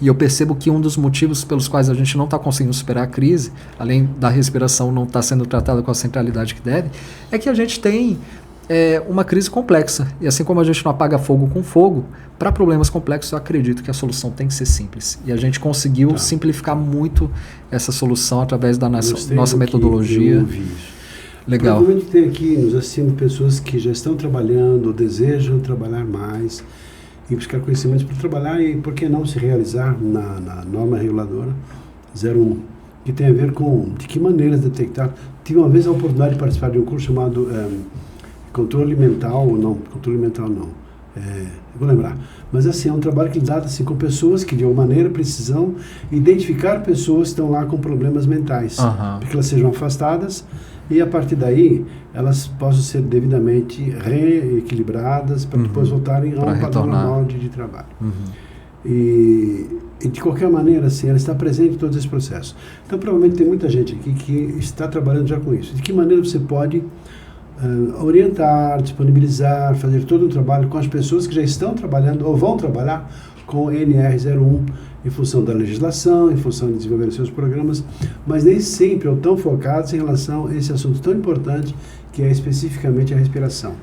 E eu percebo que um dos motivos pelos quais a gente não está conseguindo superar a crise, além da respiração não estar sendo tratada com a centralidade que deve, é que a gente tem uma crise complexa. E assim como a gente não apaga fogo com fogo, para problemas complexos eu acredito que a solução tem que ser simples. E a gente conseguiu simplificar muito essa solução através da nossa metodologia. Legal. Provavelmente tem aqui nos assistindo pessoas que já estão trabalhando ou desejam trabalhar mais e buscar conhecimentos para trabalhar e, por que não, se realizar na norma reguladora 01, que tem a ver com de que maneiras detectar. Tive uma vez a oportunidade de participar de um curso chamado controle mental não, vou lembrar, mas assim, é um trabalho que dá assim, com pessoas que de alguma maneira precisam identificar pessoas que estão lá com problemas mentais, para que elas sejam afastadas e a partir daí elas possam ser devidamente reequilibradas para depois voltarem a um padrão normal de trabalho. E de qualquer maneira, assim, ela está presente em todos esses processos. Então, provavelmente tem muita gente aqui que está trabalhando já com isso. De que maneira você pode orientar, disponibilizar, fazer todo um trabalho com as pessoas que já estão trabalhando ou vão trabalhar com NR01 em função da legislação, em função de desenvolver seus programas, mas nem sempre ou tão focados em relação a esse assunto tão importante que é especificamente a respiração.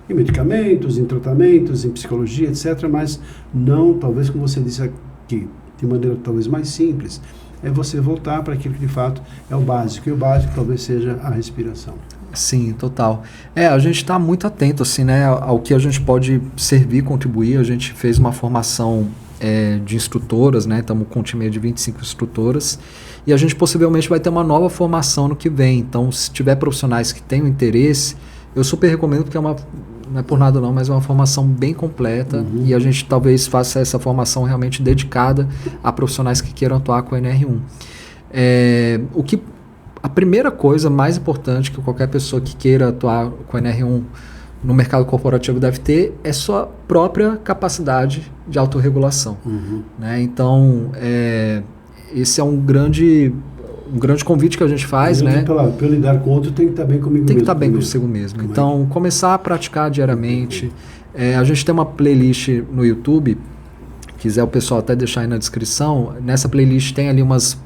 Em medicamentos, em tratamentos, em psicologia, etc., mas não, talvez como você disse aqui, de maneira talvez mais simples, é você voltar para aquilo que de fato é o básico, e o básico talvez seja a respiração. Sim, total. A gente está muito atento assim, né, ao que a gente pode servir, contribuir. A gente fez uma formação de instrutoras, né? Estamos com um time de 25 instrutoras e a gente possivelmente vai ter uma nova formação no que vem. Então, se tiver profissionais que tenham interesse, eu super recomendo, porque não é por nada não, mas é uma formação bem completa e a gente talvez faça essa formação realmente dedicada a profissionais que queiram atuar com a NR1. A primeira coisa mais importante que qualquer pessoa que queira atuar com a NR1 no mercado corporativo deve ter é sua própria capacidade de autorregulação. Né? Então, esse é um grande convite que a gente faz. Né? Para eu lidar com o outro, tem que estar bem comigo mesmo. Tem que estar bem consigo mesmo. Então, começar a praticar diariamente. A gente tem uma playlist no YouTube, quiser o pessoal até deixar aí na descrição. Nessa playlist tem ali umas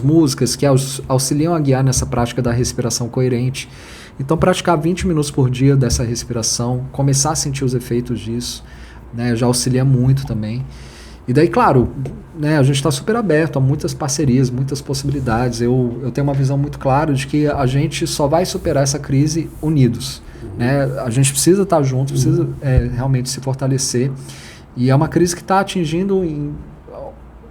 músicas que auxiliam a guiar nessa prática da respiração coerente. Então, praticar 20 minutos por dia dessa respiração, começar a sentir os efeitos disso, né, já auxilia muito também. E daí, claro, né, a gente está super aberto a muitas parcerias, muitas possibilidades. Eu tenho uma visão muito clara de que a gente só vai superar essa crise unidos. Né? A gente precisa estar junto, precisa realmente se fortalecer. E é uma crise que está atingindo, em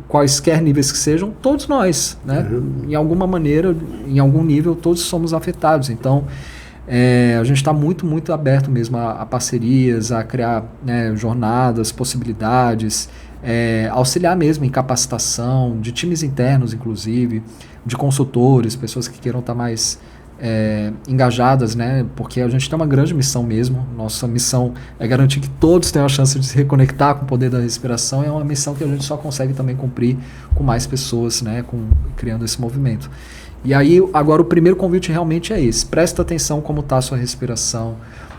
quaisquer níveis que sejam, todos nós. Né? Em alguma maneira, em algum nível, todos somos afetados. Então, a gente está muito, muito aberto mesmo a parcerias, a criar, né, jornadas, possibilidades, auxiliar mesmo em capacitação, de times internos, inclusive, de consultores, pessoas que queiram estar mais engajadas, né? Porque a gente tem uma grande missão mesmo. Nossa missão é garantir que todos tenham a chance de se reconectar com o poder da respiração. É uma missão que a gente só consegue também cumprir com mais pessoas, né? Criando esse movimento. E aí, agora o primeiro convite realmente é esse. Presta atenção como está a sua respiração.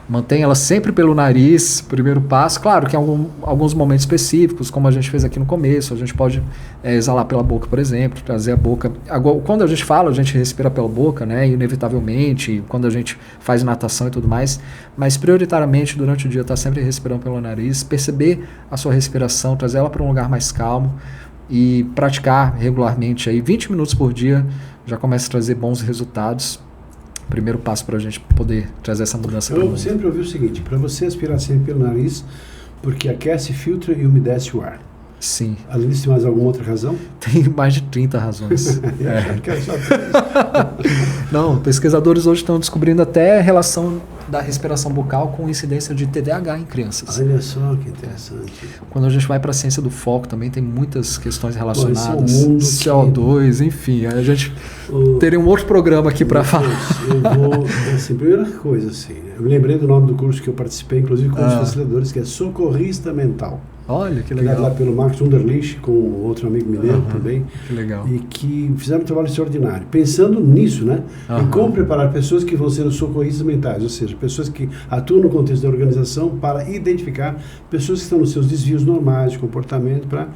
Mantenha ela sempre pelo nariz, primeiro passo. Claro que em alguns momentos específicos, como a gente fez aqui no começo, a gente pode exalar pela boca, por exemplo, trazer a boca. Agora, quando a gente fala, a gente respira pela boca, né, inevitavelmente, quando a gente faz natação e tudo mais, mas prioritariamente durante o dia está sempre respirando pelo nariz, perceber a sua respiração, trazer ela para um lugar mais calmo e praticar regularmente aí 20 minutos por dia já começa a trazer bons resultados. Primeiro passo para a gente poder trazer essa mudança para o mundo. Eu sempre ouvi o seguinte, para você aspirar sempre pelo nariz, porque aquece, filtra e umedece o ar. Sim. Além disso, tem mais alguma outra razão? Tem mais de 30 razões. Quero saber. Não, pesquisadores hoje estão descobrindo até a relação da respiração bucal com incidência de TDAH em crianças. Olha só que interessante. Quando a gente vai para a ciência do foco também tem muitas questões relacionadas. Esse é um mundo CO2, enfim. A gente teria um outro programa aqui para falar. Eu vou, assim, primeira coisa, assim, eu me lembrei do nome do curso que eu participei, inclusive com os facilitadores, que é Socorrista Mental. Olha, que legal. Lá pelo Marcos Underlich, com outro amigo mineiro também. Que legal. E que fizeram um trabalho extraordinário. Pensando nisso, né? Em como preparar pessoas que vão ser os socorristas mentais, ou seja, pessoas que atuam no contexto da organização para identificar pessoas que estão nos seus desvios normais de comportamento para,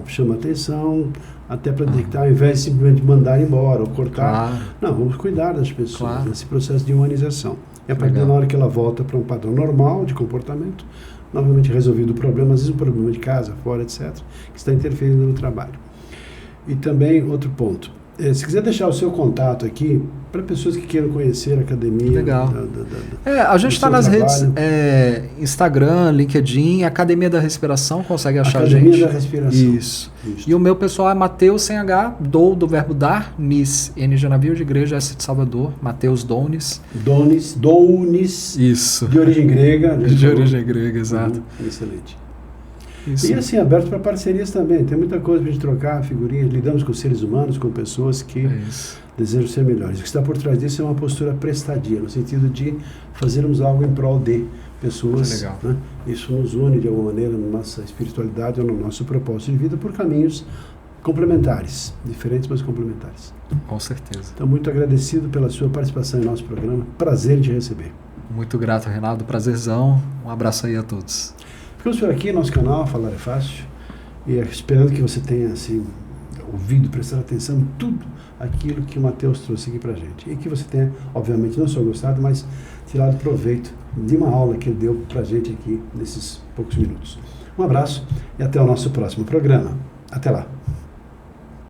chama atenção, até para detectar, ao invés de simplesmente mandar embora ou cortar. Claro. Não, vamos cuidar das pessoas, Claro. nesse processo de humanização. E a partir da hora que ela volta para um padrão normal de comportamento, novamente resolvido o problema, às vezes um problema de casa, fora, etc., que está interferindo no trabalho. E também, outro ponto, se quiser deixar o seu contato aqui, para pessoas que queiram conhecer a academia. Legal. A gente está nas redes Instagram, LinkedIn, Academia da Respiração, consegue achar Academia a gente. da Respiração. Isso. E o meu pessoal é Mateus sem H, Dou do verbo dar, Nis, N de navio de igreja, S de Salvador, Mateus Dounis. Dounis. Isso. De origem grega. De origem grega, exato. Excelente. Isso. E assim, aberto para parcerias também. Tem muita coisa para a gente trocar, figurinhas. Lidamos com seres humanos, com pessoas que desejam ser melhores. O que está por trás disso é uma postura prestadia, no sentido de fazermos algo em prol de pessoas. Legal. Né? Isso nos une de alguma maneira na nossa espiritualidade ou no nosso propósito de vida por caminhos complementares, diferentes, mas complementares. Com certeza. Então, muito agradecido pela sua participação em nosso programa. Prazer em te receber. Muito grato, Reinaldo. Prazerzão. Um abraço aí a todos. Ficamos por aqui, nosso canal Falar é Fácil, e esperando que você tenha assim, ouvido, prestado atenção em tudo aquilo que o Mateus trouxe aqui pra gente. E que você tenha, obviamente, não só gostado, mas tirado proveito de uma aula que ele deu pra gente aqui nesses poucos minutos. Um abraço e até o nosso próximo programa. Até lá!